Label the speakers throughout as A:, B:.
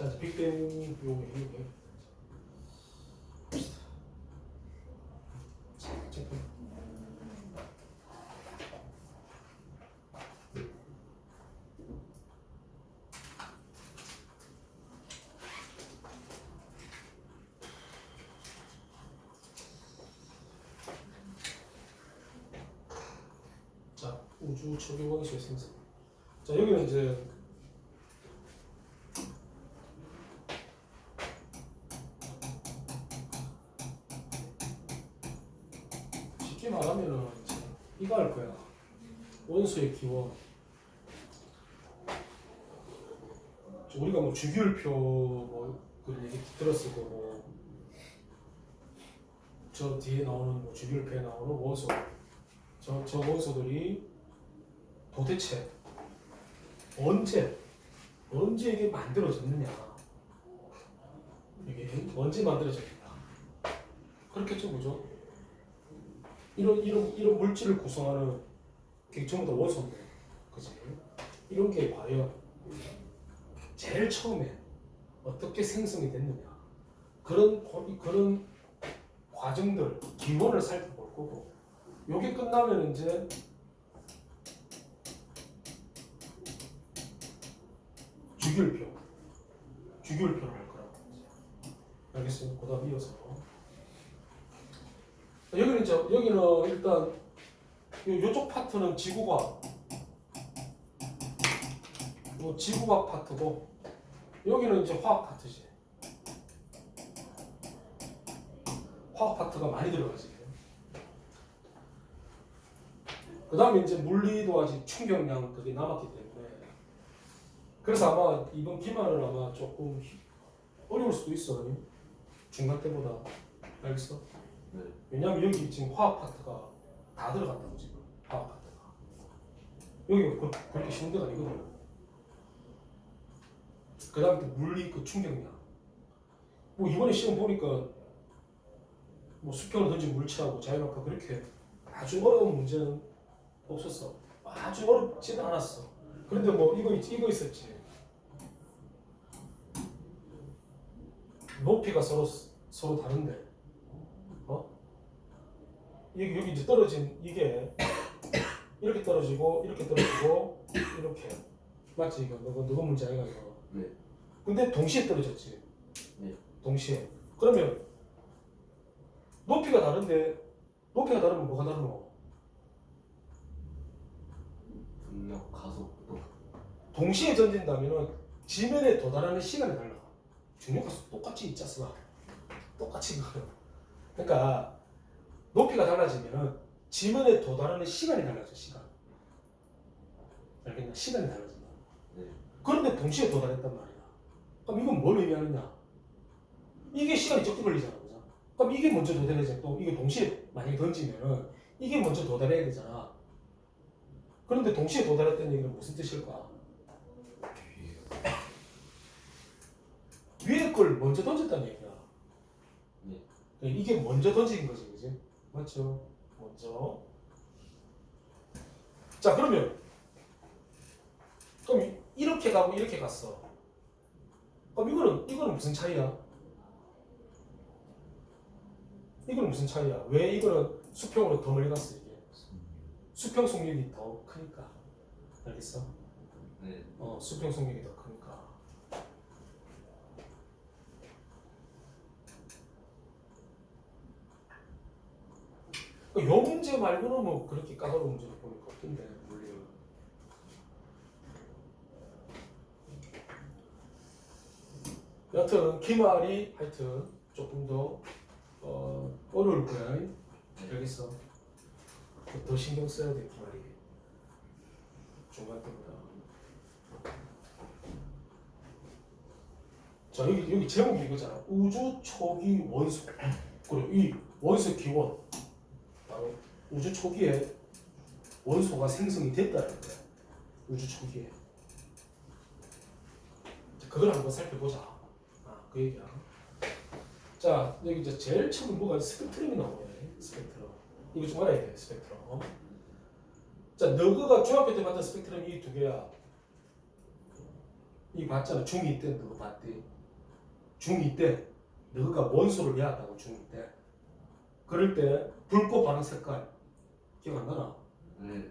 A: 자, 이제 빅뱅 요게. 체크. 자, 우주 초기원소의 생성. 자, 여기는 이제 쉽게 말하면은 이거 할 거야. 원소의 기원. 우리가 뭐 주기율표 그 얘기 들었을 거고, 저 뒤에 나오는 뭐 주기율표에 나오는 원소, 저 원소들이 도대체 언제 이게 만들어졌느냐, 이게 언제 만들어졌느냐, 그렇겠죠, 그죠? 이런 물질을 구성하는 게 전부 다 원소인데, 그지? 이런 게 과연 제일 처음에 어떻게 생성이 됐느냐, 그런 과정들, 기원을 살펴볼 거고, 요게 끝나면 이제 주기율표를 할 거라고. 알겠어요? 그 다음 이어서 여기는 일단 요쪽 파트는 지구과학 파트고, 여기는 이제 화학 파트지. 화학 파트가 많이 들어가지. 그 다음에 이제 물리도 아직 충격량 그게 남았기 때문에, 그래서 아마 이번 기말은 아마 조금 어려울 수도 있어, 중간 때보다. 알겠어?
B: 네.
A: 왜냐면 여기 지금 화학 파트가 다 들어간다고, 지금 화학 파트가. 여기가 그렇게 쉬운 데가 아니거든. 그 다음에 또 물리 그 충격량. 뭐 이번에 시험 보니까 뭐 수평을 던진 물체하고 자연학과 그렇게 아주 어려운 문제는 없었어. 아주 어렵지는 않았어. 그런데 뭐 이거 있었지. 높이가 서로 다른데, 여기 이제 떨어진 이게 이렇게 떨어지고 이렇게 맞지? 이거 누가 문제 아니가 이거.
B: 네.
A: 근데 동시에 떨어졌지.
B: 네.
A: 동시에. 그러면 높이가 다르면 뭐가 다르노?
B: 중력, 가속도.
A: 동시에 전진다면은 지면에 도달하는 시간이 달라. 중력과 똑같이 있잖아. 똑같이 그거. 그러니까 높이가 달라지면은 지면에 도달하는 시간이 달라져. 시간. 알겠나? 시간이 달라진다.
B: 네.
A: 그런데 동시에 도달했단 말이야. 그럼 이건 뭘 의미하느냐? 이게 시간이 적게 걸리잖아. 그죠? 그럼 이게 먼저 도달해야지. 또 이게 동시에 만약에 던지면은 이게 먼저 도달해야 되잖아. 그런데 동시에 도달했다는 얘기는 무슨 뜻일까? 위에 걸 먼저 던졌다는 얘기야.
B: 네.
A: 이게 먼저 던진 거지, 그지? 맞죠? 먼저. 자, 그럼 이렇게 가고 이렇게 갔어. 그럼 이거는 무슨 차이야? 이거는 무슨 차이야? 왜 이거는 수평으로 더 멀리 갔어, 이게? 수평 속력이 더 크니까. 알겠어?
B: 네.
A: 수평 속력이 더 크니까. 요 문제 말고는 뭐 그렇게 까다로운 문제를 보니까 없던데, 물리는. 여하튼 기말이 하여튼 조금 더 어려울 거야. 알겠어? 더 신경 써야 돼, 기말이. 중간 때보다. 자, 여기 제목이 이거잖아. 우주 초기 원소. 그리고 이 원소 기원. 바로 우주 초기에 원소가 생성이 됐다는 거야. 우주 초기에. 그걸 한번 살펴보자. 그 얘기야. 자, 여기 이제 제일 처음 뭐가 스펙트럼이 나오네. 스펙트럼. 이거 좀 알아야 돼, 스펙트럼. 자, 너가 중학교 때 봤던 스펙트럼이 이 두 개야. 이거 봤잖아. 중2 때 너가 봤대. 중2 때 너가 원소를 외웠다고 중2 때. 그럴 때 불꽃 반응 색깔 기억 안 나나?
B: 네.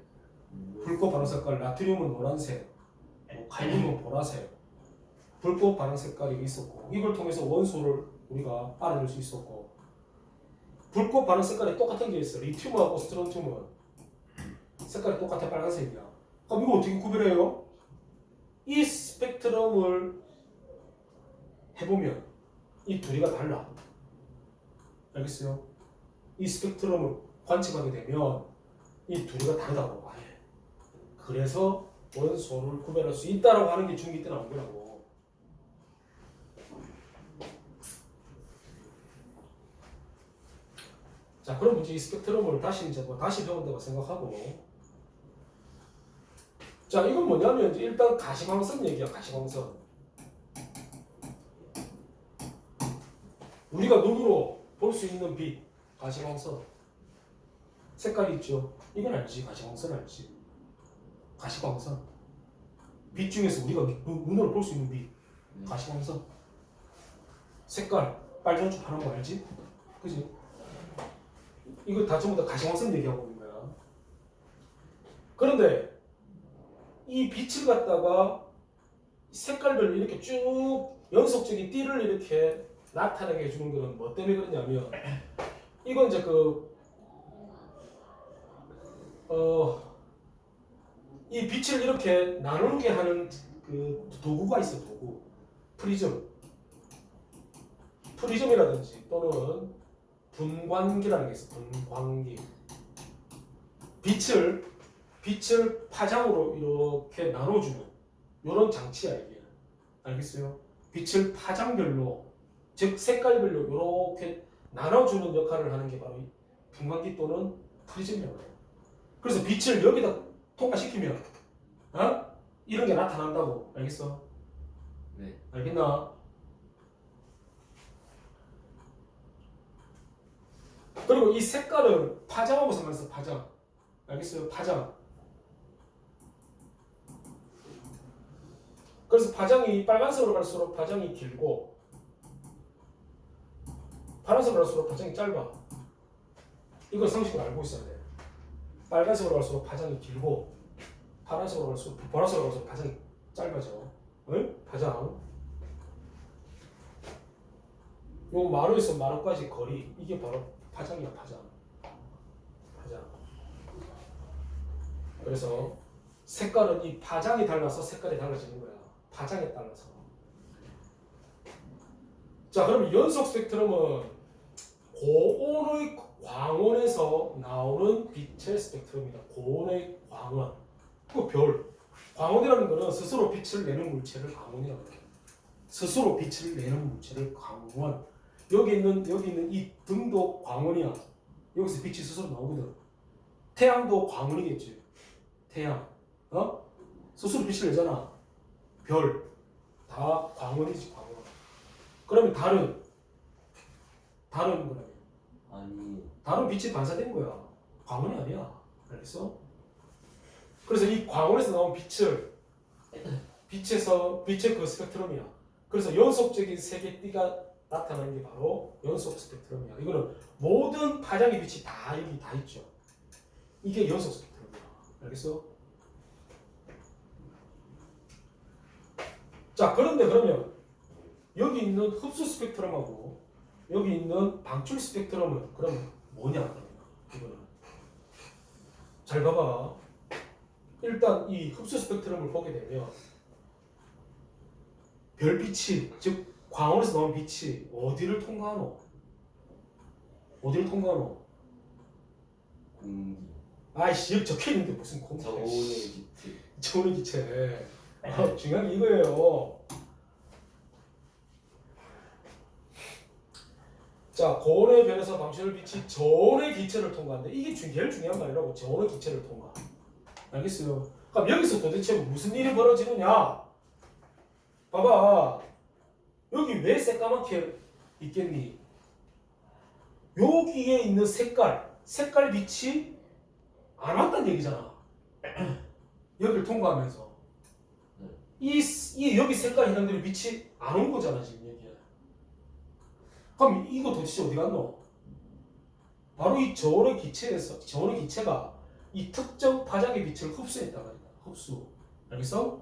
A: 불꽃 반응 색깔 나트륨은 노란색, 뭐 칼륨은 보라색. 불꽃 반응 색깔이 있었고 이걸 통해서 원소를 우리가 알아낼 수 있었고 불꽃 반응 색깔이 똑같은 게 있어. 리튬하고 스트론튬은 색깔이 똑같아 빨간색이야. 그럼 이거 어떻게 구별해요? 이 스펙트럼을 해보면 이 둘이가 달라. 알겠어요? 이 스펙트럼을 관측하게 되면 이 둘이가 다르다고 말해. 그래서 원소를 구별할 수 있다라고 하는 게 중2 때 나온 거라고. 자, 그럼 이제 이 스펙트럼을 다시 이제 다시 배운다고 생각하고. 자, 이건 뭐냐면 이제 일단 가시광선 얘기야, 가시광선. 우리가 눈으로 볼 수 있는 빛, 가시광선. 색깔이 있죠. 이건 알지, 가시광선 알지. 가시광선. 빛 중에서 우리가 눈으로 볼 수 있는 빛, 가시광선. 색깔, 빨간색 파란 거 알지? 그지? 이거 다 전부 다 가시광선 얘기하고 있는 거야. 그런데 이 빛을 갖다가 색깔별로 이렇게 쭉 연속적인 띠를 이렇게 나타나게 해주는 거는 뭐 때문에 그러냐면 이건 이제 이 빛을 이렇게 나누게 하는 그 도구가 있어. 도구 프리즘이라든지 또는 분광기라는 게 있어. 분광기. 빛을 파장으로 이렇게 나눠주는 이런 장치야 이게. 알겠어요? 빛을 파장별로 즉 색깔별로 이렇게 나눠주는 역할을 하는 게 바로 이 분광기 또는 프리즘이라고 해요. 그래서 빛을 여기다 통과시키면 이런 게 나타난다고. 알겠어?
B: 네.
A: 알겠나? 그리고 이 색깔은 파장하고 상관있어. 파장. 알겠어요? 파장. 그래서 파장이 빨간색으로 갈수록 파장이 길고 파란색으로 갈수록 파장이 짧아. 이걸 상식으로 알고 있어야 돼. 빨간색으로 갈수록 파장이 길고 파란색으로 갈수록 보라색으로 갈수록 파장이 짧아져. 응? 파장. 요 마루에서 마루까지 거리 이게 바로 파장이야. 파장. 그래서 색깔은 이 파장이 달라서 색깔이 달라지는 거야. 파장에 따라서. 자, 그럼 연속 스펙트럼은 고온의 광원에서 나오는 빛의 스펙트럼이다. 고온의 광원. 그 별. 광원이라는 거는 스스로 빛을 내는 물체를 광원이라고 해요. 스스로 빛을 내는 물체를 광원. 여기 있는 이 등도 광원이야. 여기서 빛이 스스로 나오거든. 태양도 광원이겠지. 태양. 스스로 빛을 내잖아. 별. 다 광원이지, 광원. 그러면 달은 그러면
B: 아니.
A: 달은 빛이 반사된 거야. 광원이 아니야. 알겠어? 그래서 이 광원에서 나온 빛의 그 스펙트럼이야. 그래서 연속적인 색의 띠가 나타나는 게 바로 연속 스펙트럼이야. 이거는 모든 파장의 빛이 다 여기 다 있죠. 이게 연속 스펙트럼이야. 알겠어? 자, 그런데 그러면 여기 있는 흡수 스펙트럼하고 여기 있는 방출 스펙트럼은 그러면 뭐냐? 이거는 잘 봐봐. 일단 이 흡수 스펙트럼을 보게 되면 별빛이 즉 광원에서 나온 빛이 어디를 통과하노?
B: 공기.
A: 아이씨, 여기 적혀 있는데 무슨 공기야?
B: 저온의 기체.
A: 저온의 기체. 중요한 게 이거예요. 자, 고온의 별에서 방출 빛이 저온의 기체를 통과하는데 이게 제일 중요한 말이라고. 저온의 기체를 통과. 알겠어요? 그럼 여기서 도대체 무슨 일이 벌어지느냐? 봐봐. 여기 왜 새까맣게 있겠니? 여기에 있는 색깔 빛이 안 왔다는 얘기잖아. 여기를 통과하면서 이 여기 색깔 해당되는 빛이 안 온 거잖아 지금 여기에. 그럼 이거 도대체 어디 갔노? 바로 이 저온의 기체에서 저온의 기체가 이 특정 파장의 빛을 흡수했단 말이다. 흡수. 알겠어?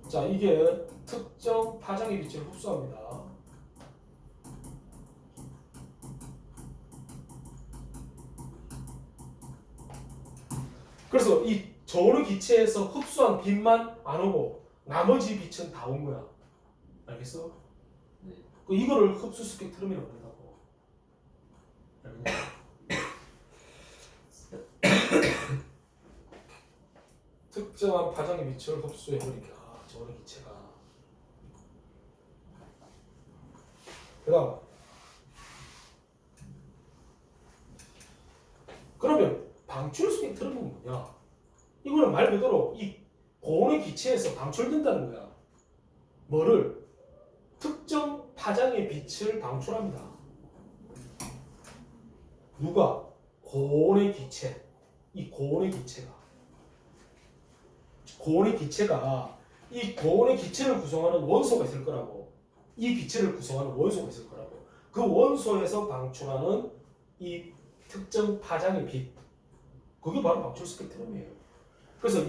A: 자, 이게 특정 파장의 빛을 흡수합니다. 그래서 이 저온의 기체에서 흡수한 빛만 안 오고 나머지 빛은 다 온 거야. 알겠어?
B: 네.
A: 이거를 흡수 스펙트럼이라고 한다고. 알겠냐? 특정한 파장의 빛을 흡수해버리니까 저온의 기체가. 그 다음 그러면 방출 스펙트럼은 뭐냐? 이거는 말 그대로 이 고온의 기체에서 방출된다는 거야. 뭐를? 특정 파장의 빛을 방출합니다. 누가? 고온의 기체. 이 고온의 기체가. 고온의 기체가 이 고온의 기체를 구성하는 원소가 있을 거라고. 이 기체를 구성하는 원소가 있을 거라고. 그 원소에서 방출하는 이 특정 파장의 빛. 그게 바로 방출 스펙트럼이에요. 그래서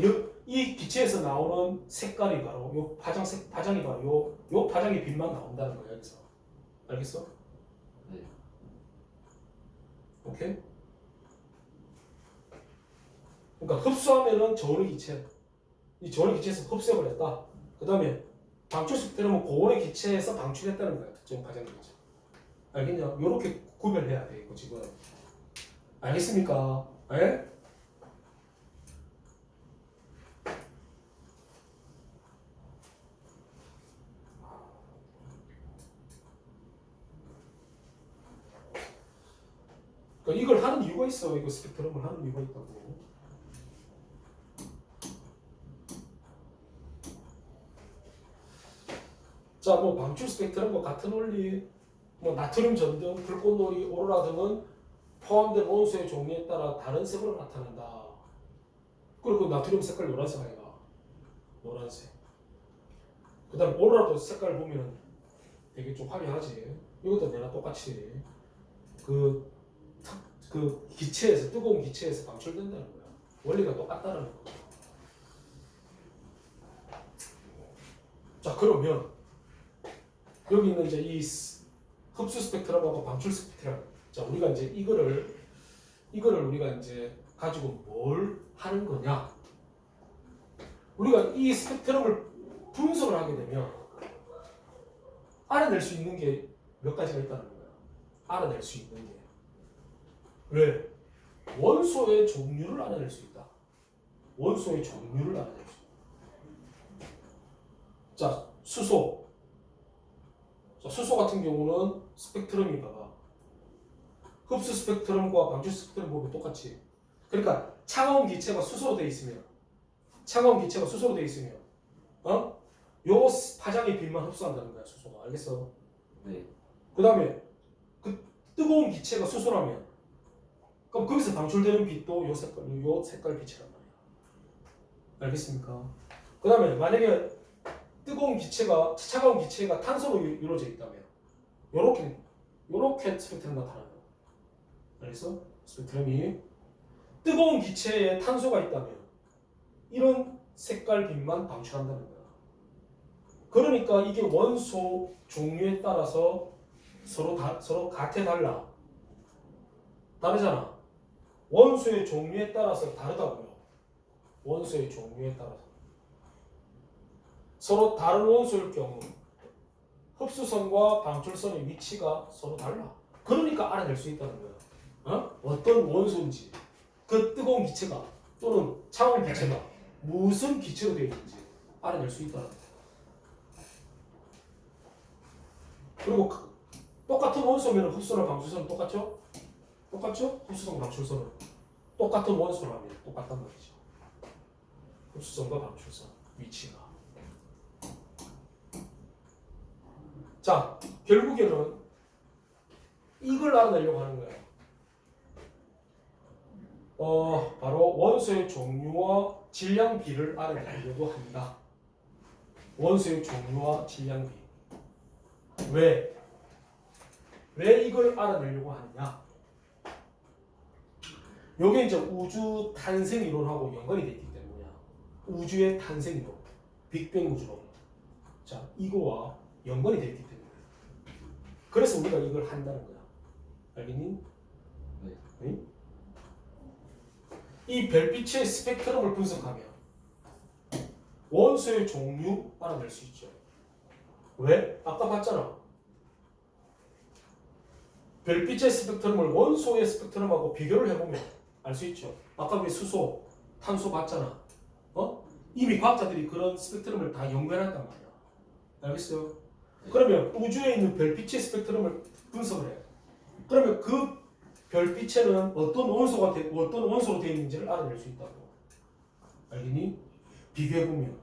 A: 이 기체에서 나오는 색깔이 바로 요 파장이 바로 요 파장의 빛만 나온다는 거예요. 여기서. 알겠어?
B: 네.
A: 오케이? 그러니까 흡수하면은 저온의 기체. 이 저온의 기체에서 흡수해버렸다. 그 다음에 방출 스펙트럼은 고온의 기체에서 방출했다는 거야. 특정 파장의 기체. 알겠냐? 요렇게 구별해야 돼. 이거 지금. 알겠습니까? 예? 그러니까 이걸 하는 이유가 있어. 이거 스펙트럼을 하는 이유가 있다고. 자, 뭐 방출 스펙트럼과 같은 원리, 뭐 나트륨 전등, 불꽃놀이, 오로라 등은 포함된 원소의 종류에 따라 다른 색으로 나타난다. 그리고 나트륨 색깔 노란색 아이가? 노란색. 그 다음 오로라도 색깔 보면 되게 좀 화려하지. 이것도 내가 똑같이 그 기체에서, 뜨거운 기체에서 방출된다는 거야. 원리가 똑같다는 거야. 자, 그러면 여기 있는 이제 이 흡수 스펙트럼하고 방출 스펙트럼. 자, 우리가 이제 이거를 우리가 이제 가지고 뭘 하는 거냐? 우리가 이 스펙트럼을 분석을 하게 되면 알아낼 수 있는 게 몇 가지가 있다는 거야. 알아낼 수 있는 게. 왜? 원소의 종류를 알아낼 수 있다. 원소의 종류를 알아낼 수 있다. 자, 수소. 자, 수소 같은 경우는 스펙트럼이 봐봐. 흡수 스펙트럼과 방출 스펙트럼 보면 똑같이. 그러니까 차가운 기체가 수소로 돼 있으면, 요 파장의 빛만 흡수한다는 거야, 수소가. 알겠어?
B: 네.
A: 그 다음에 그 뜨거운 기체가 수소라면, 그럼 거기서 방출되는 빛도 요 색깔 빛이란 말이야. 알겠습니까? 그 다음에 만약에 차가운 기체가 탄소로 이루어져 있다면, 요렇게 스펙트럼 나타나요. 알겠어? 스펙트럼이 뜨거운 기체에 탄소가 있다면 이런 색깔 빛만 방출한다는 거야. 그러니까 이게 원소 종류에 따라서 서로 같아 달라. 다르잖아. 원소의 종류에 따라서 다르다고요. 원소의 종류에 따라서. 서로 다른 원소일 경우 흡수선과 방출선의 위치가 서로 달라. 그러니까 알아낼 수 있다는 거야. 어떤 원소인지, 그 뜨거운 기체가 또는 차가운 기체가 무슨 기체로 되어 있는지 알아낼 수 있다는 거야. 그리고 똑같은 원소면 흡수나 방출선은 똑같죠? 똑같죠? 흡수선, 방출선은 똑같은 원소라면 똑같단 말이죠. 흡수선과 방출선 위치가. 자, 결국에는 이걸 알아내려고 하는 거예요. 바로 원소의 종류와 질량비를 알아내려고 합니다. 원소의 종류와 질량비. 왜? 왜 이걸 알아내려고 하느냐? 요게 이제 우주 탄생 이론하고 연관이 돼 있기 때문이야. 우주의 탄생 이론, 빅뱅 우주론. 자, 이거와 연관이 돼 있기 때문에. 그래서 우리가 이걸 한다는 거야. 알겠니?
B: 네.
A: 응? 이 별빛의 스펙트럼을 분석하면 원소의 종류 알아낼 수 있죠. 왜? 아까 봤잖아. 별빛의 스펙트럼을 원소의 스펙트럼하고 비교를 해보면 알 수 있죠. 아까 우리 수소, 탄소 봤잖아. 이미 과학자들이 그런 스펙트럼을 다 연구해놨단 말이야. 알겠어요? 그러면 우주에 있는 별빛의 스펙트럼을 분석을 해. 그러면 그 별빛에는 어떤 원소로 되어 있는지를 알아낼 수 있다고. 알겠니? 비교해보면.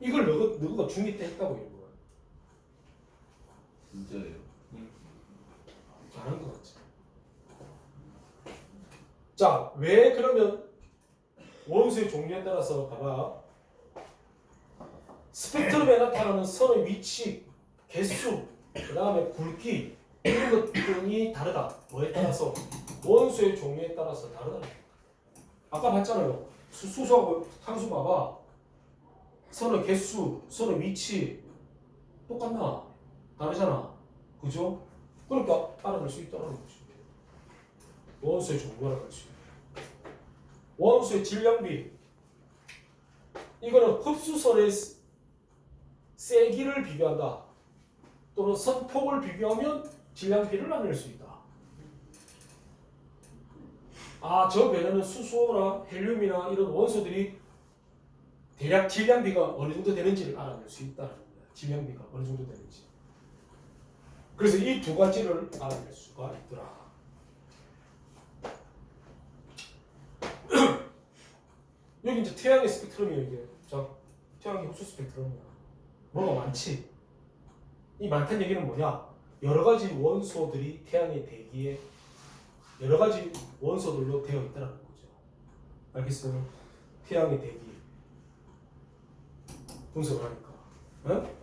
A: 이걸 너가 중2 때 했다고 이거.
B: 진짜예요?
A: 안 한 것 같지. 자, 왜 그러면 원소의 종류에 따라서 봐봐. 스펙트럼에 나타나는 선의 위치, 개수, 그 다음에 굵기 이런 것 등이 다르다. 뭐에 따라서? 원소의 종류에 따라서 다르다. 아까 봤잖아요. 수소하고 탄소 봐봐. 선의 개수, 선의 위치 똑같나? 다르잖아. 그죠? 그러니까 알아낼 수 있다는 거지. 원소의 종류를 알아낼 수 있다. 원소의 질량비. 이거는 흡수선의 세기를 비교한다. 또는 선폭을 비교하면 질량비를 나눌 수 있다. 아, 저 배는 수소나 헬륨이나 이런 원소들이 대략 질량비가 어느 정도 되는지를 알아낼 수 있다는 거야. 질량비가 어느 정도 되는지. 그래서 이 두 가지를 알아낼 수가 있더라. 여기 이제 태양의 스펙트럼이에요, 이게. 자, 태양의 흡수 스펙트럼이야. 뭐가 많지? 이 많다는 얘기는 뭐냐? 여러 가지 원소들이 태양의 대기에 여러 가지 원소들로 되어 있다는 거죠. 알겠어요? 태양의 대기 분석을 하니까. 응?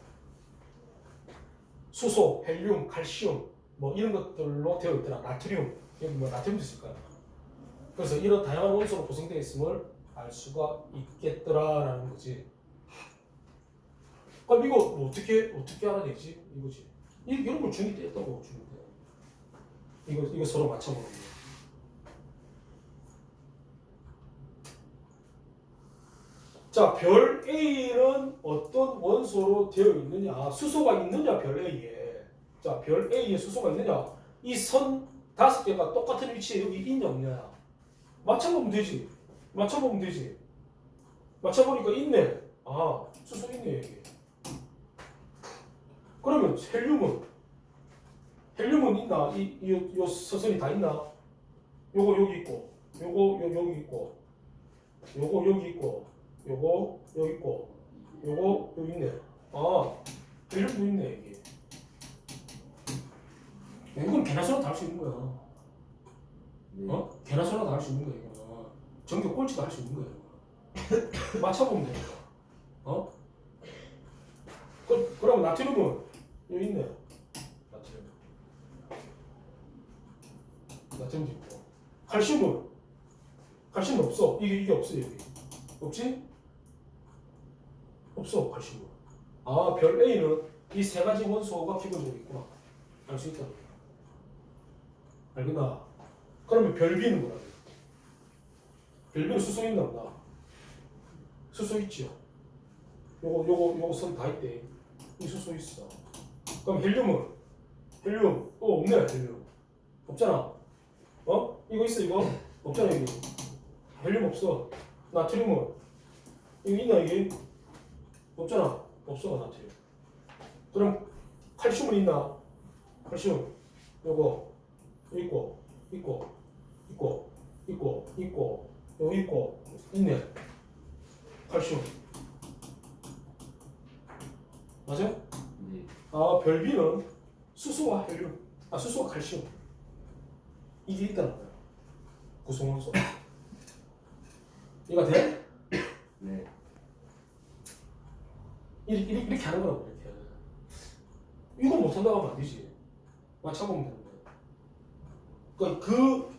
A: 수소, 헬륨, 칼슘 뭐 이런 것들로 되어 있더라. 나트륨, 여기 뭐 나트륨도 있을 거야. 그래서 이런 다양한 원소로 구성되어 있음을 알 수가 있겠더라라는 거지. 그럼 이거 뭐 어떻게 알아내지? 이거지. 이런 걸 중2 때 했다고 중2 때. 이거 서로 맞춰보는 거. 자, 별 A는 어떤 원소로 되어 있느냐? 수소가 있느냐, 별 A에. 자, 별 A에 수소가 있느냐? 이 선 5개가 똑같은 위치에 여기 있냐, 없냐? 맞춰보면 되지. 맞춰보니까 있네. 아, 수소 있네, 여기. 그러면 헬륨은 있나? 요 서선이 다 있나? 요거 여기 있고, 요거 여기 있고, 요거 여기 있고, 요거 여기 있고, 요거 여기 있네. 아, 헬륨도 있네, 여기. 이건 개나 소나 다 할 수 있는 거야.
B: 네.
A: 개나 소나 다 할 수 있는 거야, 이거는. 전교 꼴찌도 할 수 있는 거야. 맞춰보면 되니까. 그럼 나트륨은 여기 있네. 나트륨도 있고. 칼슘은 없어. 이게 없어, 여기. 없지? 없어, 칼슘은. 아, 별 A는 이 세 가지 원소가 기본적으로 있구나. 알 수 있다. 알겠나? 그러면 별 B는 뭐라 그래? 별 B는 수소 있나 보다. 수소 있지요. 요거 선 다 있대. 이 수소 있어. 그럼 헬륨은? 없네, 헬륨. 없잖아. 이거 있어, 이거? 없잖아, 여기. 헬륨 없어. 나트륨은? 이거 있나, 이게? 없잖아. 없어, 나트륨. 그럼 칼슘은 있나? 칼슘. 요거 있고, 요거 있고, 있네. 칼슘. 맞아?
B: 네.
A: 아, 별 B는 수소와 헬륨, 수소와 칼슘 이게 있다는 거야. 구성원소. 이해가 돼?
B: 네.
A: 이렇게 하는 거라고 이렇게. 통닭하면 안 되지. 맞춰보면 되는 거야.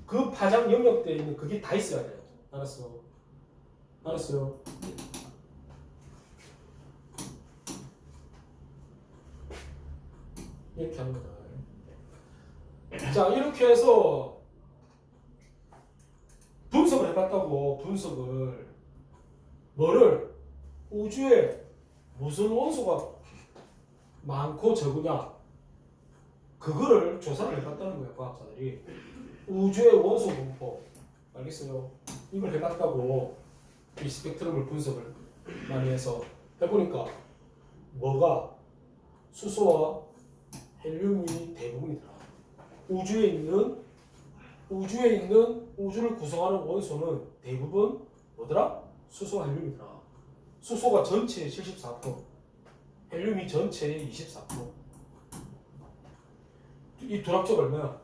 A: 그 파장 영역대에 있는 그게 다 있어야 돼. 알았어? 알았어요? 이렇게 하는 거다. 자, 이렇게 해서 분석을 해봤다고. 분석을 뭐를 우주에 무슨 원소가 많고 적으냐 그거를 조사를 해봤다는 거예요. 과학자들이 우주의 원소 분포 알겠어요? 이걸 해봤다고. 이 스펙트럼을 분석을 많이 해서 해보니까 뭐가 수소와 헬륨이 대부분이더라. 우주에 있는 우주를 구성하는 원소는 대부분 뭐더라? 수소와 헬륨이더라. 수소가 전체의 74%, 헬륨이 전체의 24%. 이 둘합적 얼마야?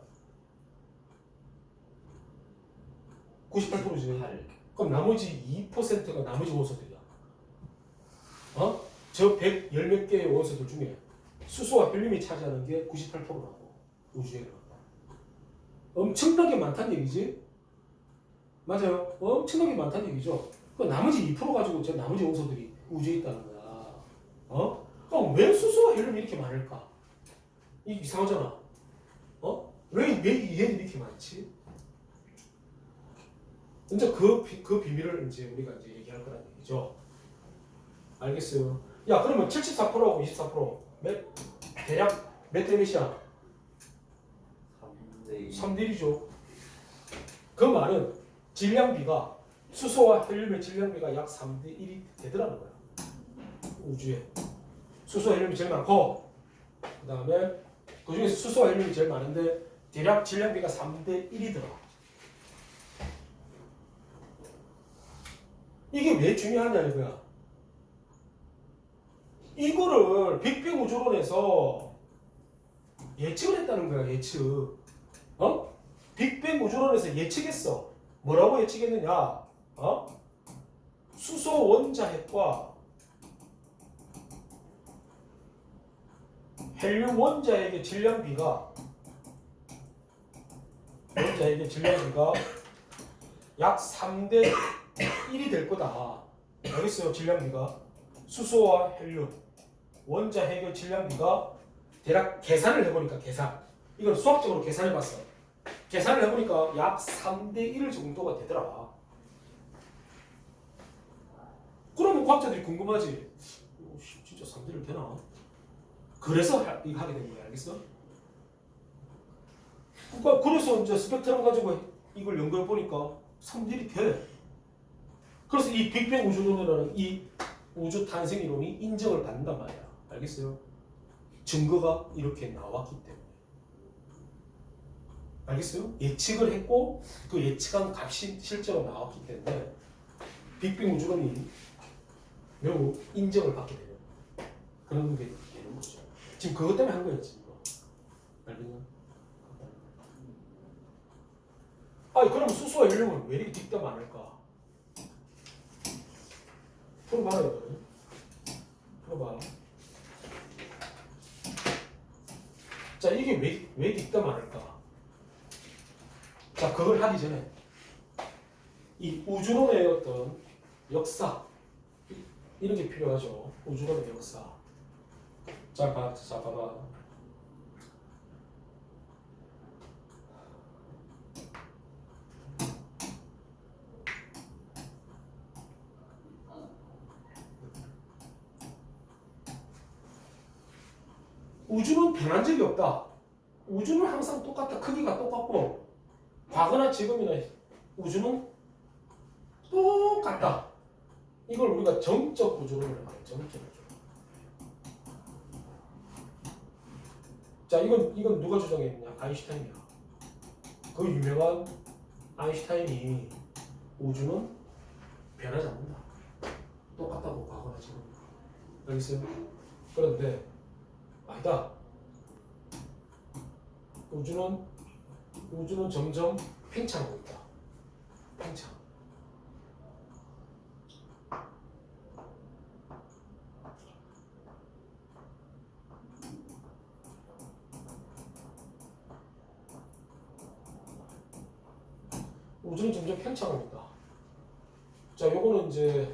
A: 98%지.
B: 8.
A: 그럼 나머지 2%가 나머지 원소들이야. 어? 저 110 몇 개의 원소들 중에 수소와 헬륨이 차지하는 게 98%라고. 우주에는. 엄청나게 많다는 얘기지? 맞아요. 엄청나게 많다는 얘기죠. 그 나머지 2% 가지고 저 나머지 원소들이 우주에 있다는 거야. 어? 그럼 왜 수소와 헬륨이 이렇게 많을까? 이 이상하잖아. 어? 왜 얘들이 이렇게 많지? 이제 그 비밀을 이제 우리가 이제 얘기할 거라는 얘기죠. 알겠어요? 야, 그러면 74%하고 24% 대략 몇 대 몇이야?
B: 3대 2.
A: 3대 1이죠. 그 말은 질량비가 수소와 헬륨의 질량비가 약 3대 1이 되더라는 거야. 우주에. 수소와 헬륨이 제일 많고 그 다음에 그 중에서 수소와 헬륨이 제일 많은데 대략 질량비가 3대 1이더라. 이게 왜 중요하냐 이거야. 이거를 빅뱅 우주론에서 예측을 했다는 거야. 예측. 어? 빅뱅 우주론에서 예측했어. 뭐라고 예측했느냐? 어? 수소 원자핵과 헬륨 원자핵의 질량비가 약 3대 1이 될 거다. 알겠어요? 질량비가 수소와 헬륨 원자핵의 질량비가 대략 계산을 해보니까 이건 수학적으로 계산해봤어. 계산을 해보니까 약 3대 1 정도가 되더라. 그러면 과학자들이 궁금하지. 진짜 3대 1 되나? 그래서 이거 하게 된 거야. 알겠어? 그러니까 그래서 이제 스펙트럼 가지고 이걸 연구해 보니까 3대 1이 돼. 그래서 이 빅뱅 우주론이라는 이 우주 탄생 이론이 인정을 받는단 말이야. 알겠어요? 증거가 이렇게 나왔기 때문에. 알겠어요? 예측을 했고 그 예측한 값이 실제로 나왔기 때문에 빅뱅 우주론이 매우 인정을 받게 되는 그런 게 되는 거죠. 지금 그것 때문에 한 거예요. 지금. 알겠냐? 아니 그럼 수소와 헬륨은 왜 이렇게 빅뱅 많을까? 풀어봐야 되거든. 풀어봐. 자, 이게 왜 빅뱅 많을까? 자, 그걸 하기 전에 이 우주론의 어떤 역사 이런 게 필요하죠. 우주론의 역사. 자, 봐봐. 우주는 변한 적이 없다. 우주는 항상 똑같다. 크기가 똑같고 과거나 지금이나 우주는 똑같다. 이걸 우리가 정적 우주론이라고 해요. 정적 우주론. 자, 이건 누가 주장했느냐? 아인슈타인이야. 그 유명한 아인슈타인이 우주는 변하지 않는다. 똑같다고 과거나 지금. 알겠어요? 그런데 아니다. 우주는 점점 팽창하고 있다. 팽창. 우주는 점점 팽창합니다. 자, 요거는 이제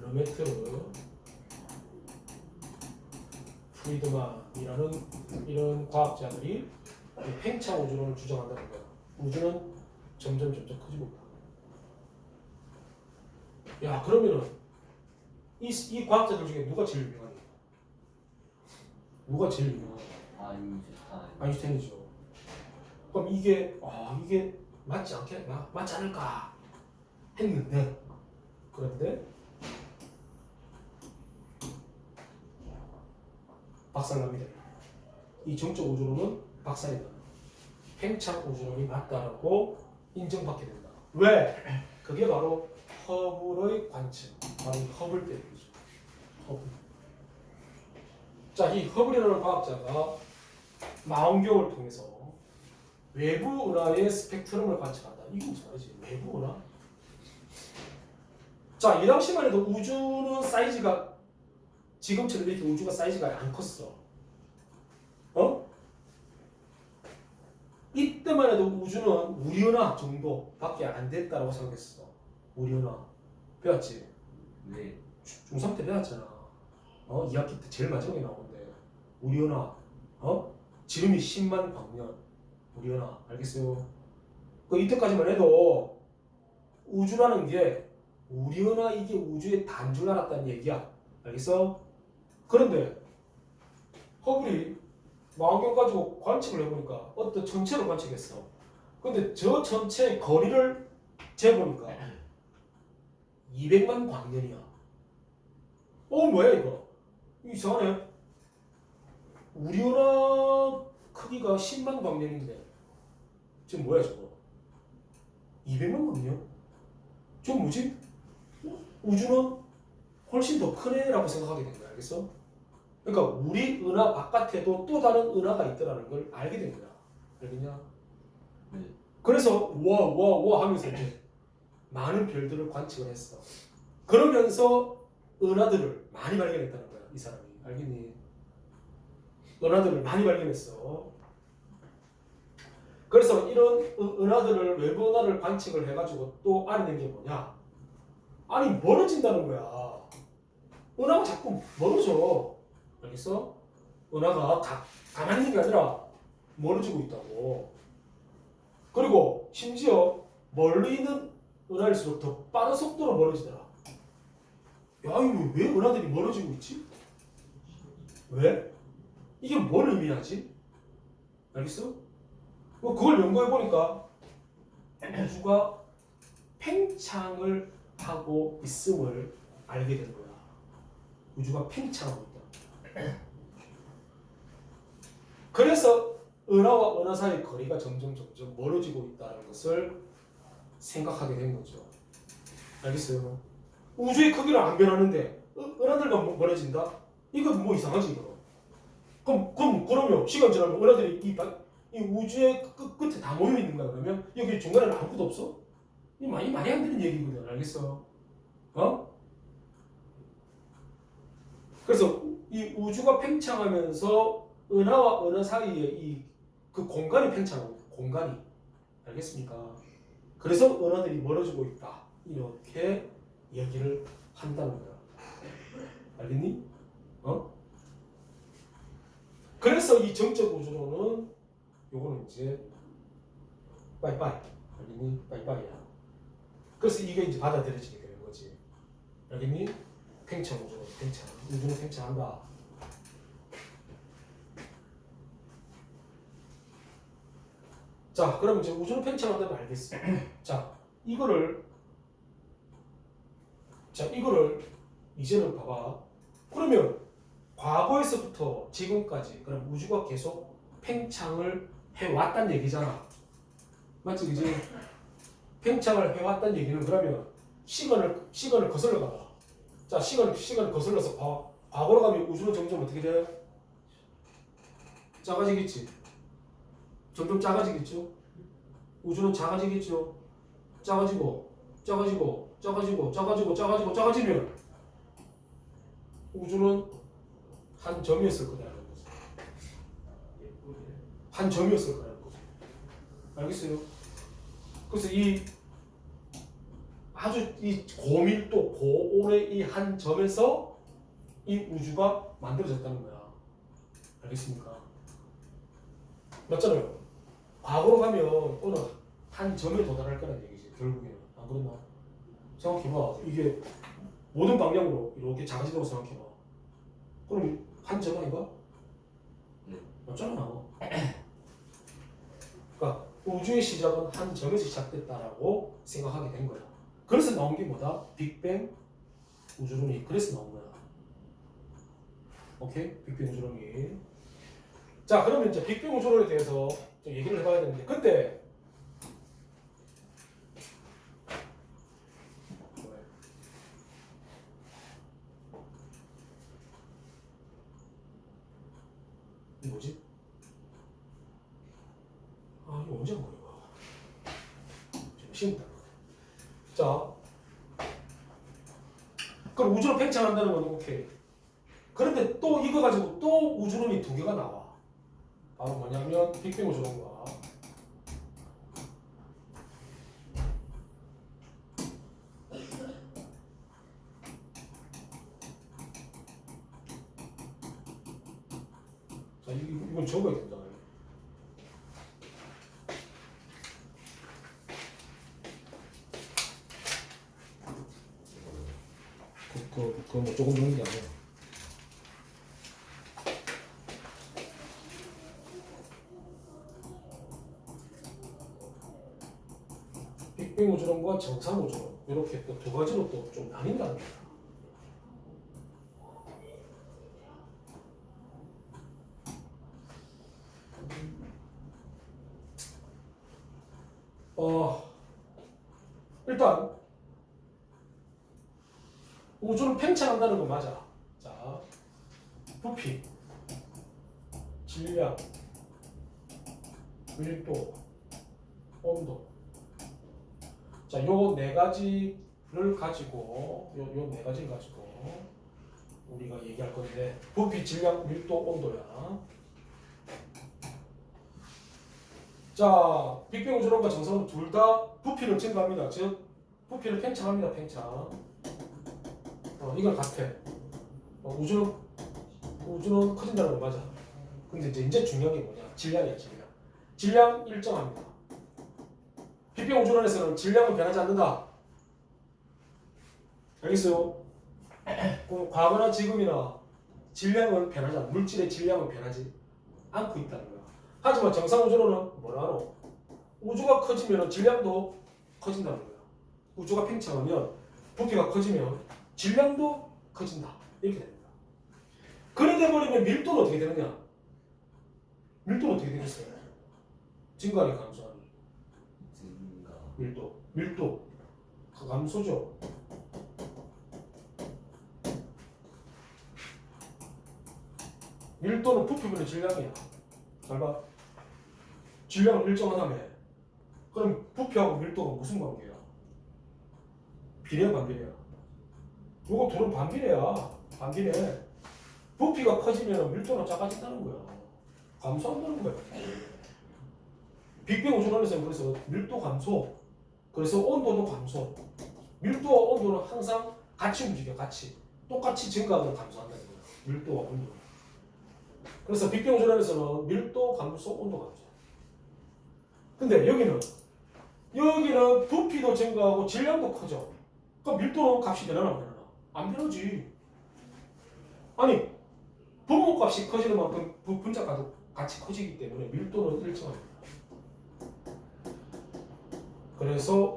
A: 르메트르, 프리드만이라는 이런 과학자들이 이 팽창 우주론을 주장한다는 거야. 우주는 점점 커지고 있다. 야, 그러면은 이 과학자들 중에 누가 제일 유명하냐? 누가 제일 유명하냐? 아인슈타인이죠. 그럼 이게 맞지 않을까 했는데, 그런데 박살납니다. 이 정적 우주론은 박살이다. 팽창 우주론이 맞다라고 인정받게 된다. 왜? 그게 바로 허블의 관측, 바로 허블 때문이죠. 허블. 자, 이 허블이라는 과학자가 망원경을 통해서 외부 은하의 스펙트럼을 관측한다. 이게 무슨 말이지? 외부 은하? 자, 이 당시만 해도 우주는 사이즈가 지금처럼 이렇게 우주가 사이즈가 안 컸어. 이때만 해도 우주는 우리 은하 정도밖에 안 됐다고 생각했어. 우리 은하. 배웠지?
B: 네.
A: 중3 때 배웠잖아. 2학기 때 제일 마지막에 나오는데 우리 은하. 지름이 10만 광년. 우리 은하. 알겠어요? 이때까지만 해도 우주라는 게 우리 은하 이게 우주의 단 줄 알았다는 얘기야. 알겠어? 그런데 허블이 망원경 가지고 관측을 해보니까 어떤 전체를 관측했어. 근데 저 전체의 거리를 재보니까 200만 광년이야. 뭐야 이거? 이상하네. 우리 은하 크기가 10만 광년인데 지금 뭐야 저거? 200만 광년? 저거 뭐지? 우주는 훨씬 더 크네라고 생각하게 된 거야. 알겠어? 그러니까 우리 은하 바깥에도 또 다른 은하가 있더라는 걸 알게 된 거야. 알겠냐?
B: 네.
A: 그래서 와 하면서 이제 많은 별들을 관측을 했어. 그러면서 은하들을 많이 발견했다는 거야. 이 사람이. 알겠니? 은하들을 많이 발견했어. 그래서 이런 은하들을 외부 은하를 관측을 해가지고 또 알아낸 게 뭐냐? 아니 멀어진다는 거야. 은하가 자꾸 멀어져. 알겠어? 은하가 가만히 있는 게 아니라 멀어지고 있다고. 그리고 심지어 멀리 있는 은하일수록 더 빠른 속도로 멀어지더라. 야, 이거 왜 은하들이 멀어지고 있지? 왜? 이게 뭘 의미하지? 알겠어? 그걸 연구해보니까 우주가 팽창을 하고 있음을 알게 된 거야. 우주가 팽창하고 있다. 그래서 은하와 은하 사이의 거리가 점점 멀어지고 있다는 것을 생각하게 된 거죠. 알겠어요? 우주의 크기는 안 변하는데 은하들만 멀어진다? 이건 뭐 이상하지 이거. 그러면 시간 지나면 은하들이 이 우주의 끝에 다 모여 있는 거야. 그러면 여기 중간에는 아무것도 없어? 이 말이 안 되는 얘기거든. 알겠어? 그래서 이 우주가 팽창하면서 은하와 은하 사이에 그 공간이 팽창하고 있다. 공간이. 알겠습니까? 그래서 은하들이 멀어지고 있다. 이렇게 얘기를 한다는 거야. 알겠니? 그래서 이 정적 우주론은 요거는 이제 빠이빠이. 알겠니? 빠이빠이야. 그래서 이게 이제 받아들여지게 되는 거지. 알겠니? 팽창 우주론, 팽창. 우주는 팽창한다. 자, 그럼 이제 우주는 팽창한다는 걸 알겠어. 자, 이거를 이제는 봐봐. 그러면 과거에서부터 지금까지 그럼 우주가 계속 팽창을 해왔단 얘기잖아. 맞지, 그지? 팽창을 해왔단 얘기는 그러면 시간을 거슬러 가봐. 자, 시간을 거슬러서 과거로 가면 우주는 점점 어떻게 돼? 작아지겠지. 점점 작아지겠죠. 우주는 작아지겠죠. 작아지면 우주는 한 점이었을 거라는 거죠. 한 점이었을 거라는 거죠. 알겠어요? 그래서 이 아주 이 고밀도 고온의 이 한 점에서 이 우주가 만들어졌다는 거야. 알겠습니까? 맞잖아요. 과거로 가면 어느 한 점에 도달할 거라는 얘기지. 결국에는 안 그렇나? 생각해봐. 이게 모든 방향으로 이렇게 장지도로 생각해봐. 그럼 한 점 아닌가?
B: 네.
A: 맞잖아. 그러니까 우주의 시작은 한 점에서 시작됐다라고 생각하게 된 거야. 그래서 나온 게 뭐다? 빅뱅 우주론이 그래서 나온 거야. 오케이? 빅뱅 우주론이. 자, 그러면 이제 빅뱅 우주론에 대해서 좀 얘기를 해봐야 되는데, 근데 이 뭐지? 아, 이거 언제 한 거야? 좀 쉬운다. 자, 그럼 우주로 팽창한다는 건 오케이. 그런데 또 이거 가지고 또 우주론이 두 개가 나와. 바로 뭐냐면 빅뱅 우주론과 자, 이건 적어야 된다. 그거 뭐 조금 넣는 게 아니야. 빅뱅 우주론과 정상 우주론 이렇게 또 두 가지로 또 좀 나뉜다는 거야. 일단 우주는 팽창한다는 건 맞아. 자, 부피, 질량, 밀도, 온도. 자, 요 네 가지를 가지고 요 네 가지를 가지고 우리가 얘기할 건데 부피, 질량, 밀도, 온도야. 자, 빅뱅 우주론과 정성은 둘 다 부피를 증가합니다. 즉 부피를 팽창합니다. 팽창. 이건 같아. 우주는 커진다는 거 맞아. 근데 이제 중요한 게 뭐냐? 질량이야, 질량. 질량 일정합니다. 빅뱅 우주론에서는 질량은 변하지 않는다. 알겠어요? 그럼 과거나 지금이나 질량은 변하지 않아. 물질의 질량은 변하지 않고 있다는 거야. 하지만 정상 우주론은 뭐라 하노? 우주가 커지면 질량도 커진다는 거야. 우주가 팽창하면 부피가 커지면 질량도 커진다. 이렇게 됩니다. 그래 돼버리면 밀도는 어떻게 되느냐? 밀도는 어떻게 되겠어요? 증가하니 감소하니?
B: 증가.
A: 밀도 감소죠. 밀도는 부피분의 질량이야. 잘 봐. 질량은 일정하다며. 그럼 부피하고 밀도가 무슨 관계야? 비례야 반비례야? 요거 둘은 반비례야. 반비례. 부피가 커지면 밀도는 작아진다는 거야. 감소한다는 거야. 빅뱅 우주론에서는 그래서 밀도 감소, 그래서 온도도 감소. 밀도와 온도는 항상 같이 움직여, 같이. 똑같이 증가하고 감소한다는 거야. 밀도와 온도. 그래서 빅뱅 우주론에서는 밀도 감소, 온도 감소. 근데 여기는 부피도 증가하고 질량도 커져. 그럼 밀도는 값이 변하나 안 변하나? 안 변하지. 아니, 분모값이 커지는 만큼 분자가도 같이 커지기 때문에 밀도는 일정합니다. 그래서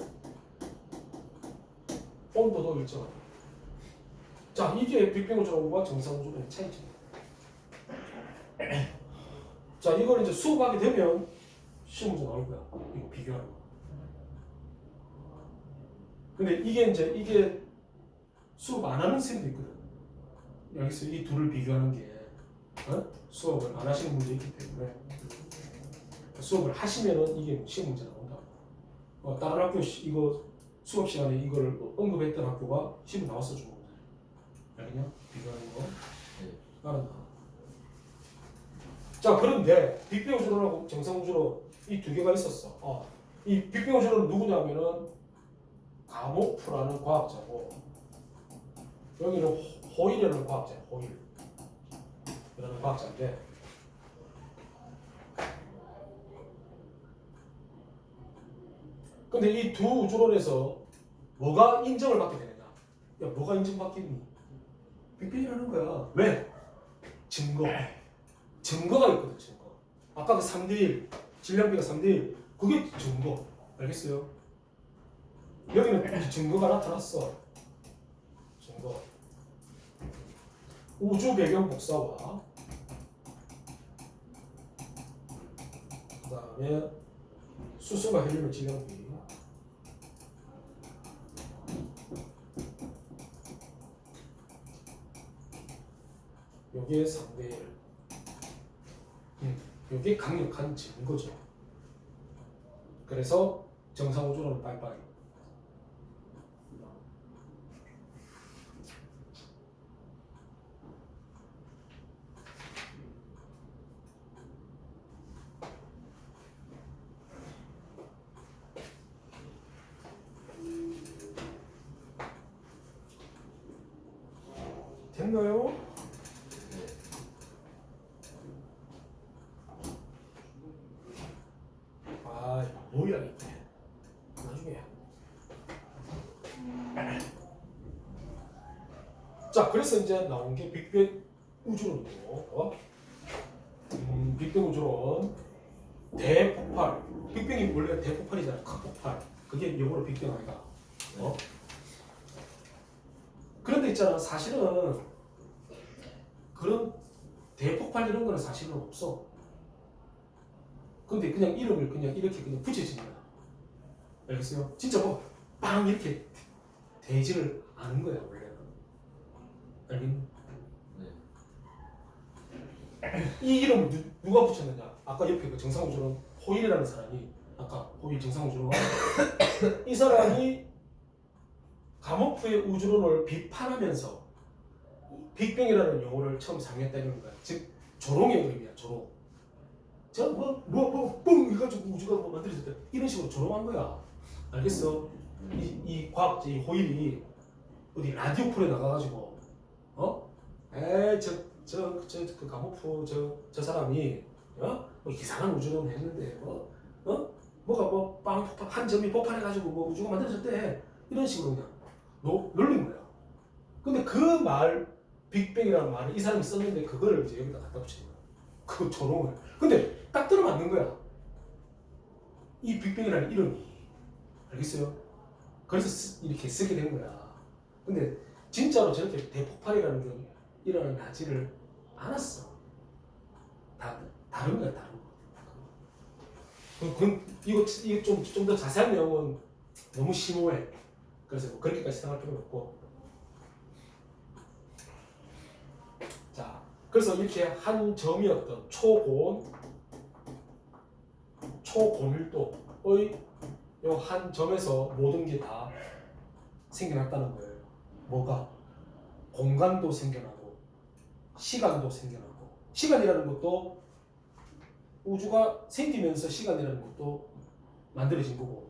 A: 온도도 일정합니다. 자, 이게 빅뱅 우주론과 정상 우주론의 차이점입니다. 자, 이걸 이제 수업하게 되면 시험 문제 나올 거야. 이거 비교하는 거. 근데 이게 수업 안 하는 쌤도 있거든. 여기서 이 둘을 비교하는 게 수업을 안 하시는 분도 있기 때문에 수업을 하시면은 이게 시험 문제 나온다. 다른 학교 이거 수업 시간에 이걸 언급했던 학교가 시험 나왔어 주고. 알겠냐? 비교하는 거.
B: 네.
A: 알았나? 자, 그런데 빅뱅 우주론하고 정상 우주론 이 두 개가 있었어. 이 빅뱅 우주론은 누구냐면은 가모프라는 과학자고 여기는 호일이라는 과학자예요. 호일이라는 과학자인데 근데 이 두 우주론에서 뭐가 인정을 받게 되느냐? 야, 뭐가 인정받겠니? 빅뱅이라는 거야. 왜? 증거가 있거든. 증거. 아까 그 3대1 질량비가 3대1 그게 증거. 알겠어요? 여기는 증거가 나타났어. 증거. 우주 배경 복사와 그 다음에 수소가 헬륨의 질량비 요게 3대1 요게 강력한 증거죠. 그래서 정상우주론은 빠이빠이. 됐나요?
B: 네.
A: 아, 뭐야 이게? 나중에. 자, 그래서 이제 나온 게 빅뱅 우주론이고, 빅뱅 우주론 대폭발. 빅뱅이 원래 대폭발이잖아. 큰 폭발. 그게 영어로 빅뱅 아이가. 그런데 있잖아, 사실은 그런 대폭발 이런 거는 사실은 없어. 근데 그냥 이름을 그냥 이렇게 그냥 붙여진 거야. 알겠어요? 진짜 뭐 빵 이렇게 되지를 않은 거야 원래는. 알겠니?
B: 네.
A: 이 이름을 누가 붙였느냐? 아까 옆에 그 정상우주론 호일이라는 사람이 아까 호일 정상우주론 이 사람이 가모프의 우주론을 비판하면서 빅뱅이라는 용어를 처음 사용했다는 거야. 즉 조롱의 의미야. 조롱. 뻥 해가지고 우주가 뭐 만들어졌다 이런 식으로 조롱한 거야. 알겠어? 이 과학자 이 호일이 어디 라디오 프로에 나가가지고 그 가모프 저 사람이 뭐 이상한 우주론 했는데 뭐가 뭐 빵 폭발 한 점이 폭발해가지고 뭐 우주가 만들어졌대 이런 식으로 그냥 놀린 거야. 근데 그 말 빅뱅이라는 말을 이 사람이 썼는데 그걸 이제 여기다 갖다 붙이는 거야. 그 조롱을. 근데 딱 들어맞는 거야. 이 빅뱅이라는 이름이. 알겠어요? 그래서 이렇게 쓰게 된 거야. 근데 진짜로 저렇게 대폭발이라는 게 일어나지를 않았어. 다른 거야, 다른 거. 이거 좀 더 자세한 내용은 너무 심오해. 그래서 뭐 그렇게까지 생각할 필요는 없고. 자, 그래서 이렇게 한 점이었던 초고밀도의 요 한 점에서 모든 게 다 생겨났다는 거예요. 뭐가? 공간도 생겨나고 시간도 생겨나고 시간이라는 것도 우주가 생기면서 시간이라는 것도 만들어진 거고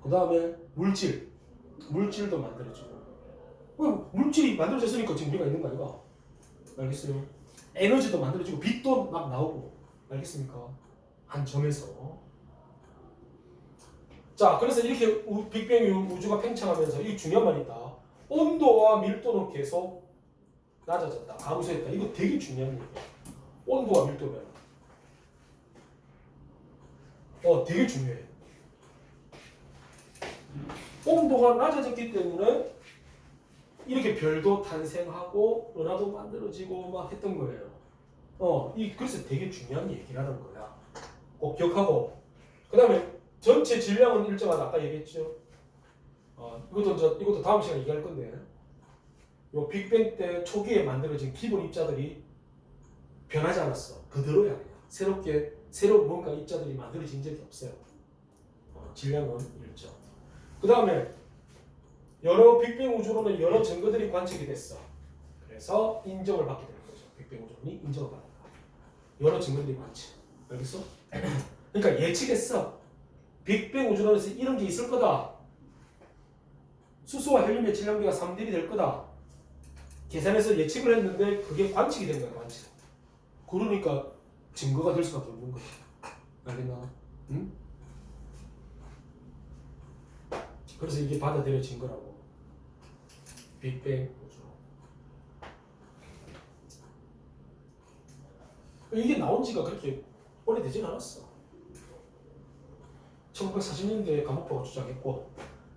A: 그 다음에 물질도 만들어지고 물질이 만들어졌으니까 지금 우리가 있는 거 아니가? 알겠어요? 에너지도 만들어지고 빛도 막 나오고 알겠습니까? 한 점에서 자 그래서 이렇게 빅뱅 우주가 팽창하면서 이 중요한 말이 있다. 온도와 밀도는 계속 낮아졌다. 감소했다. 이거 되게 중요한 얘기야. 온도와 밀도 변화. 되게 중요해. 온도가 낮아졌기 때문에 이렇게 별도 탄생하고 은하도 만들어지고 막 했던 거예요. 그래서 되게 중요한 얘기라는 거야. 꼭 기억하고. 그 다음에 전체 질량은 일정하다. 아까 얘기했죠. 이것도 다음 시간에 얘기할 건데. 요 빅뱅 때 초기에 만들어진 기본 입자들이 변하지 않았어. 그대로야 그냥. 새로 뭔가 입자들이 만들어진 적이 없어요. 질량은 일정. 그 다음에 여러 빅뱅 우주론은 여러 증거들이 관측이 됐어. 그래서 인정을 받게 되는 거죠. 빅뱅 우주론이 인정을 받는다. 여러 증거들이 관측. 알겠어? 그러니까 예측했어. 빅뱅 우주론에서 이런 게 있을 거다. 수소와 헬륨의 질량비가 3대1이 될 거다. 계산해서 예측을 했는데 그게 관측이 된 거야, 관측. 그러니까 증거가 될 수밖에 없는 거야. 알겠나? 응? 그래서 이게 받아들여진 거라고. 빅뱅 우주. 이게 나온 지가 그렇게 오래되진 않았어. 1940년대에 가목파가 주장했고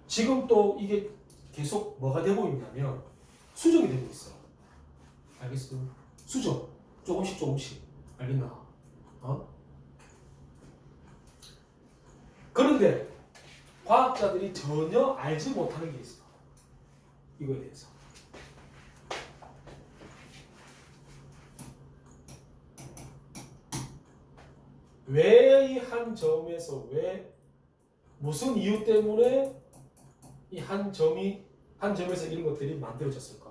A: 지금 또 이게 계속 뭐가 되고 있냐면 수정이 되고 있어. 알겠어? 수정. 조금씩. 알겠나? 어? 그런데 과학자들이 전혀 알지 못하는 게 있어. 이거에 대해서. 왜 이 한 점에서 왜 무슨 이유 때문에 이 한 점에서 이런 것들이 만들어졌을까?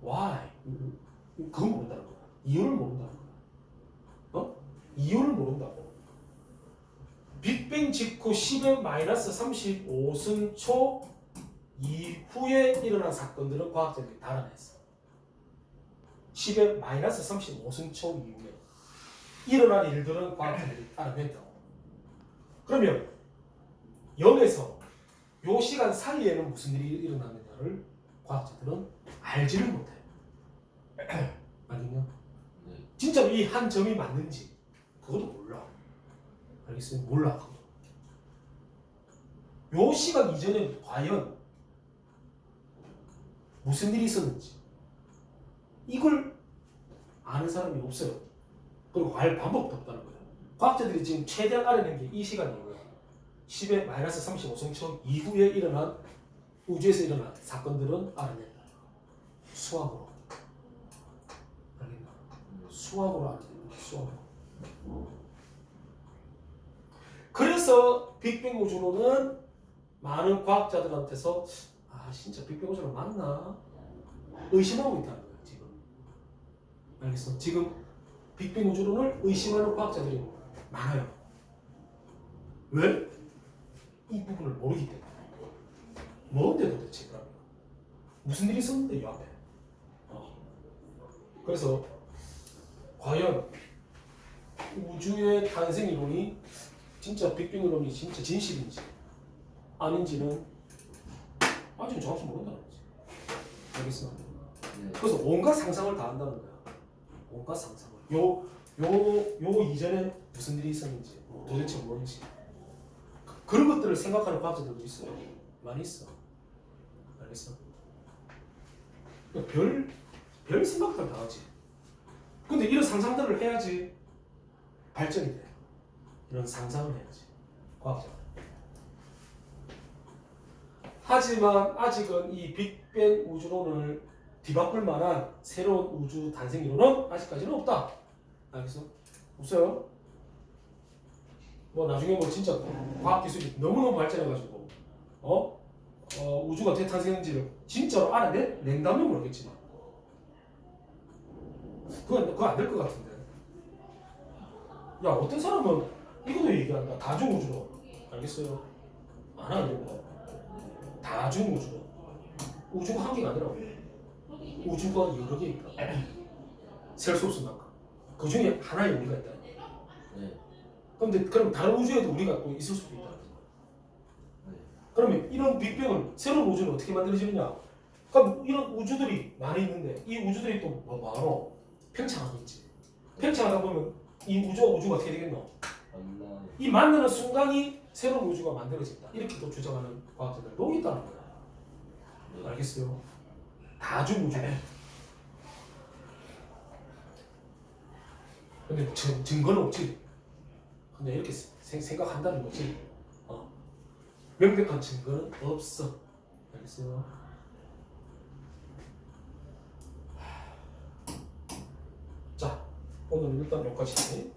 A: Why? 그건 모른다는 거야. 이유를 모른다는 거야. 어? 이유를 모른다고. 빅뱅 직후 10의 마이너스 35승초 이후에 일어난 사건들은 과학자들이 달아냈어. 10의 마이너스 35승초 이후에 일어난 일들은 과학자들이 알아냈다고. 그러면 여기서 요 시간 사이에는 무슨 일이 일어났느냐를 과학자들은 알지를 못해. 알겠냐?
B: 네.
A: 진짜 이 한 점이 맞는지 그것도 몰라. 알겠어요? 몰라. 요 시간 이전에 과연 무슨 일이 있었는지 이걸 아는 사람이 없어요. 그리고 알 방법도 없다는 거예요. 과학자들이 지금 최대한 알아낸 게 이 시간이고요. 10의 마이너스 35승초 이후에 일어난 우주에서 일어난 사건들은 알아낸다. 수학으로. 알겠나? 수학으로 알아낸다. 수학으로. 그래서 빅뱅 우주론은 많은 과학자들한테서 진짜 빅뱅 우주론 맞나? 의심하고 있다는 거예요. 지금. 알겠어? 지금 빅뱅 우주론을 의심하는 과학자들이 많아요. 왜? 이 부분을 모르기 때문에. 뭔데 도대체 그러면? 무슨 일이 있었는데 이 앞에? 그래서 과연 우주의 탄생 이론이 진짜 빅뱅 이론이 진짜 진실인지 아닌지는 아직은 정확히 모른다는 거지. 알겠어?
B: 네.
A: 그래서 온갖 상상을 다 한다는 거야. 온갖 상상을. 요 이전에 무슨 일이 있었는지, 도대체 뭔지. 그런 것들을 생각하는 과학자들도 있어요. 많이 있어. 알겠어? 별 생각들 다 하지. 근데 이런 상상들을 해야지 발전이 돼. 이런 상상을 해야지. 과학자들. 하지만 아직은 이 빅뱅 우주론을 뒤바꿀 만한 새로운 우주 탄생 이론은 아직까지는 없다. 알겠어? 없어요. 뭐 나중에 뭐 진짜 과학 기술이 너무너무 발전해가지고 우주가 어떻게 탄생했는지를 진짜로 알아낸다면 모르겠지만 그건 안 될 것 같은데. 야, 어떤 사람은 이것도 얘기한다. 다중우주론. 알겠어요? 안 하려고. 다중우주론. 우주가 한 개가 아니라고. 우주가 여러 개 있다. 셀 수 없을 만큼. 그 중에 하나의 우리가 있다.
B: 네.
A: 그럼 다른 우주에도 우리가 또 있을 수도 있다.
B: 네.
A: 그러면 이런 빅뱅은 새로운 우주는 어떻게 만들어지느냐? 그럼 이런 우주들이 많이 있는데 이 우주들이 또 뭐로 팽창하고 있지. 팽창하다 보면 이 우주가 어떻게 되겠노?
B: 만나.
A: 이 만나는 순간이 새로운 우주가 만들어진다. 이렇게 또 주장하는 과학자들도 있다는 거야.
B: 네.
A: 알겠어요? 다중우주. 근데 증거는 없지. 근데 이렇게 생각한다는 거지. 명백한 증거는 없어. 알겠어요? 자, 오늘은 일단 여기까지.